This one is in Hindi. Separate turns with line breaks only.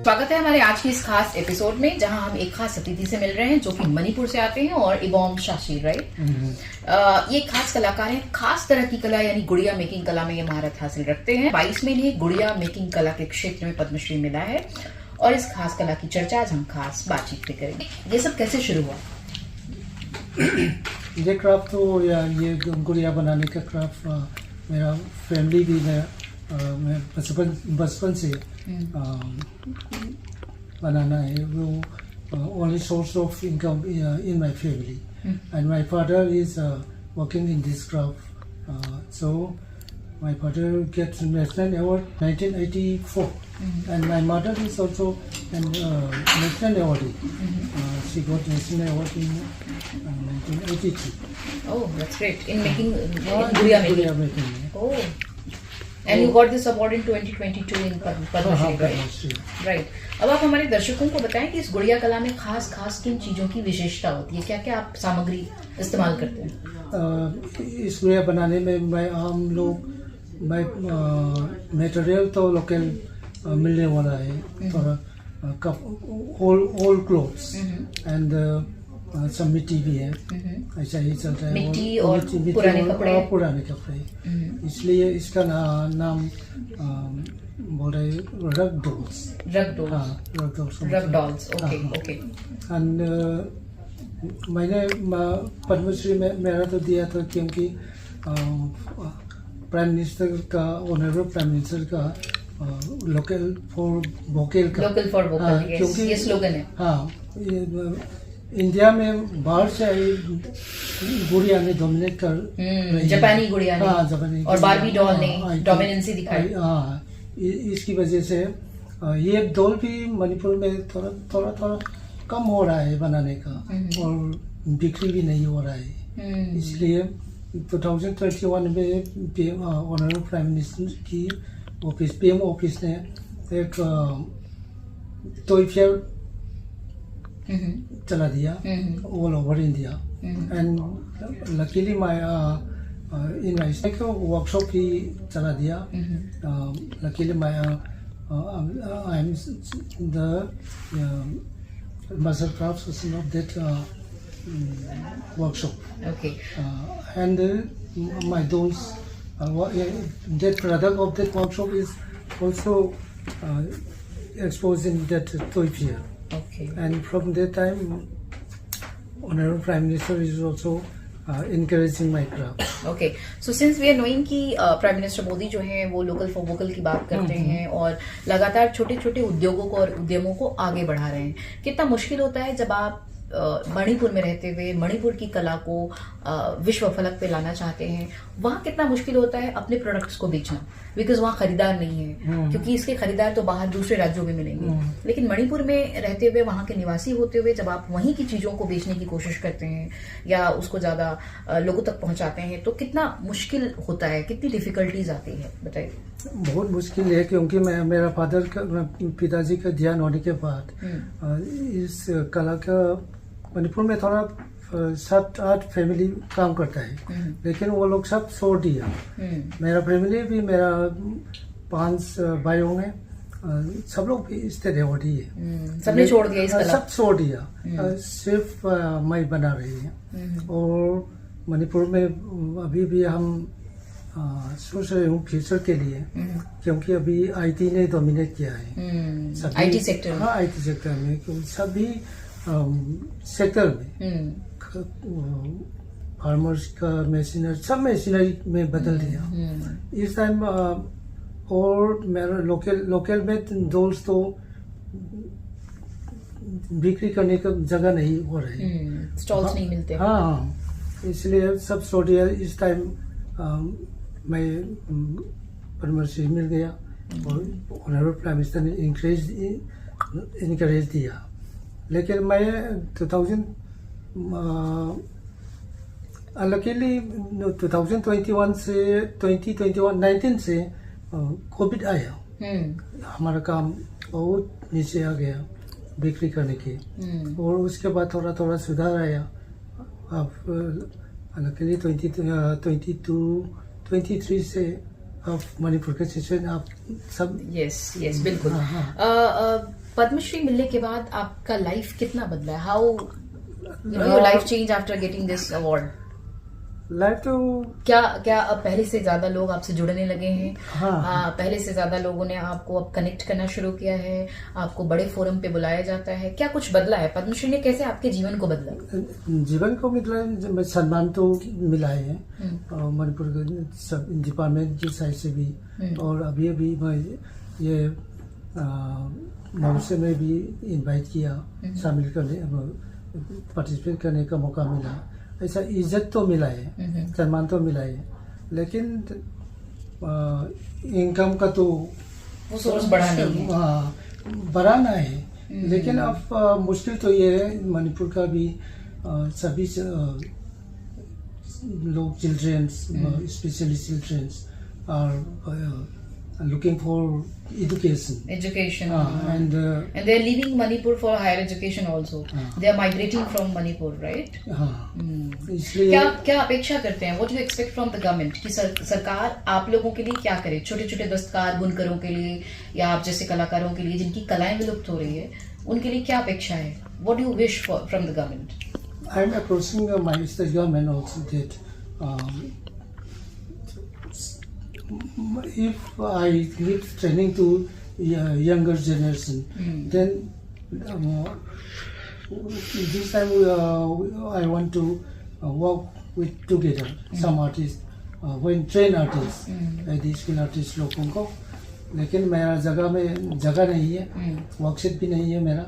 स्वागत है हमारे आज की इस खास एपिसोड में, जहां हम एक खास अतिथि से मिल रहे हैं जो कि मणिपुर से आते हैं और इबोम शाशीर, राइट। ये खास कलाकार हैं, खास तरह की कला यानी गुड़िया मेकिंग कला में ये महारत हासिल रखते हैं। 22 में इन्हें गुड़िया मेकिंग कला के क्षेत्र में पद्मश्री मिला है और इस खास कला की चर्चा आज हम खास बातचीत पे करेंगे। ये सब कैसे शुरू हुआ?
ये क्राफ्ट तो या ये गुड़िया बनाने का क्राफ्ट मेरा फैमिली भी मैं बचपन से बनाना है। वो only source of income in my family and my father is working in this craft. So my father gets national award 1984 and my mother is also an national awardee. She got national award in 1983.
Oh, that's great. In making gudiya making. Oh, and you got this award in 2022 in Padma Shri, right? अब आप हमारे दर्शकों को बताएं कि इस गुड़िया कला में खास किन चीजों की विशेषता होती है, क्या क्या आप सामग्री इस्तेमाल करते हैं?
इस गुड़िया बनाने में हम लोग मटेरियल तो लोकल मिलने वाला है, थोड़ा ओल्ड क्लोथ्स एंड सब मिट्टी भी है, ऐसा ही चलता है।
मिट्टी और
पुराने कपड़े, इसलिए इसका नाम बोल रहे रग डॉल्स। ओके। एंड मैंने पद्मश्री में मेरा तो दिया था क्योंकि प्राइम मिनिस्टर का, ऑनरेबल प्राइम मिनिस्टर का लोकल फॉर वोकल
क्योंकि ये स्लोगन है।
हाँ, इंडिया में बाहर से आई गुड़िया ने डोमिनेट कर
जापानी गुड़िया ने,
हाँ, जापानी
और बारबी डॉल ने डोमिनेंसी दिखाई।
हाँ, इसकी वजह से ये डॉल भी मणिपुर में थोड़ा कम हो रहा है बनाने का और बिक्री भी नहीं हो रहा है। इसलिए 2021 में ऑनरेबल प्राइम मिनिस्टर की ऑफिस, पीएम ऑफिस ने एक टॉय फेयर चला दिया all over India and luckily in my state workshop भी चला दिया। Luckily I am the master craft person of that workshop.
Okay.
And my dolls, that product of that workshop is also exposed in that toy fair.
Okay.
And from that time, Honorable Prime Minister is also encouraging my craft.
Okay. So since we are knowing कि प्राइम मिनिस्टर मोदी जो हैं वो लोकल फॉर वोकल की बात करते हैं और लगातार छोटे छोटे उद्योगों को और उद्यमों को आगे बढ़ा रहे हैं, कितना मुश्किल होता है जब आप मणिपुर में रहते हुए मणिपुर की कला को विश्व फलक पे लाना चाहते हैं, वहाँ कितना मुश्किल होता है अपने प्रोडक्ट्स को बेचना, बिकॉज वहाँ खरीदार नहीं है, क्योंकि इसके खरीदार तो बाहर दूसरे राज्यों में मिलेंगे। लेकिन मणिपुर में रहते हुए, वहाँ के निवासी होते हुए जब आप वहीं की चीजों को बेचने की कोशिश करते हैं या उसको ज्यादा लोगों तक पहुंचाते हैं, तो कितना मुश्किल होता है, कितनी डिफिकल्टीज आती है, बताइए।
बहुत मुश्किल है, क्योंकि मेरा फादर का, पिताजी का ध्यान होने के बाद इस कला का मणिपुर में थोड़ा 7-8 फैमिली काम करता है, लेकिन वो लोग सब छोड़ दिया। मेरा फैमिली भी, मेरा 5 भाई होंगे, सब लोग भी इस तरह हो रही है,
सबने छोड़ दिया इस कला,
सब छोड़ दिया। सिर्फ मैं बना रही है। और मणिपुर में अभी भी हम सोच रहे हूँ फ्यूचर के लिए, क्योंकि अभी आईटी ने डोमिनेट किया है,
आईटी सेक्टर।
हाँ, आईटी सेक्टर में, क्योंकि सभी सेक्टर में फार्मर्स का मशीनरी, सब मशीनरी में बदल दिया इस टाइम। और मेरा लोकल में डॉल्स तो बिक्री करने का जगह नहीं हो रही,
स्टॉल्स नहीं मिलते।
हाँ, इसलिए सब छोड़ दिया इस टाइम। मैं पद्मश्री मिल गया और ऑनरेबल प्राइम मिनिस्टर ने इनकरेज दिया। लेकिन मैं 2021 से 19 से कोविड आया, हमारा काम बहुत नीचे आ गया बिक्री करने की, और उसके बाद थोड़ा सुधार आया। अब लकीली 23 से अब मणिपुर के सिचुएशन आप सब।
यस बिल्कुल। पद्मश्री मिलने के बाद आपका लाइफ कितना बदला है? How your life change after getting this award?
Life तो
क्या अब पहले से ज्यादा लोग आपसे जुड़ने लगे हैं?
हाँ।
पहले से ज्यादा लोगों ने आपको अब कनेक्ट करना शुरू किया है, आपको बड़े फोरम पे बुलाया जाता है, क्या कुछ बदला है? पद्मश्री ने कैसे आपके जीवन को बदला?
जीवन को मिला सम्मान तो मिला है और मणिपुर के सब डिपार्टमेंट की साइड से भी, और अभी मैं ये मौसे में भी इनवाइट किया, शामिल करने पार्टिसिपेट करने का मौका मिला। ऐसा इज्जत तो मिला है, सम्मान तो मिला है, लेकिन इनकम का तो
वो सोर्स बढ़ाना है।
हाँ, बढ़ाना है। लेकिन अब मुश्किल तो ये है, मणिपुर का भी सभी लोग childrens, specially childrens are looking for education. And
they are leaving Manipur for higher education also. They are migrating from Manipur, right?
इसलिए
क्या अपेक्षा करते हैं? What do you expect from the government? कि सरकार आप लोगों के लिए क्या करे? छोटे छोटे दस्तकार बुनकरों के लिए या आप जैसे कलाकारों के लिए जिनकी कलाएं विलुप्त हो रही है, उनके लिए क्या अपेक्षा है? What do you wish for from the government?
I am approaching my state government also that if I give training to younger generation, then this time I want to work with together some artists, when train artists, skill artists लोगों को। लेकिन मेरा जगह नहीं है, वर्कशीट भी नहीं है मेरा।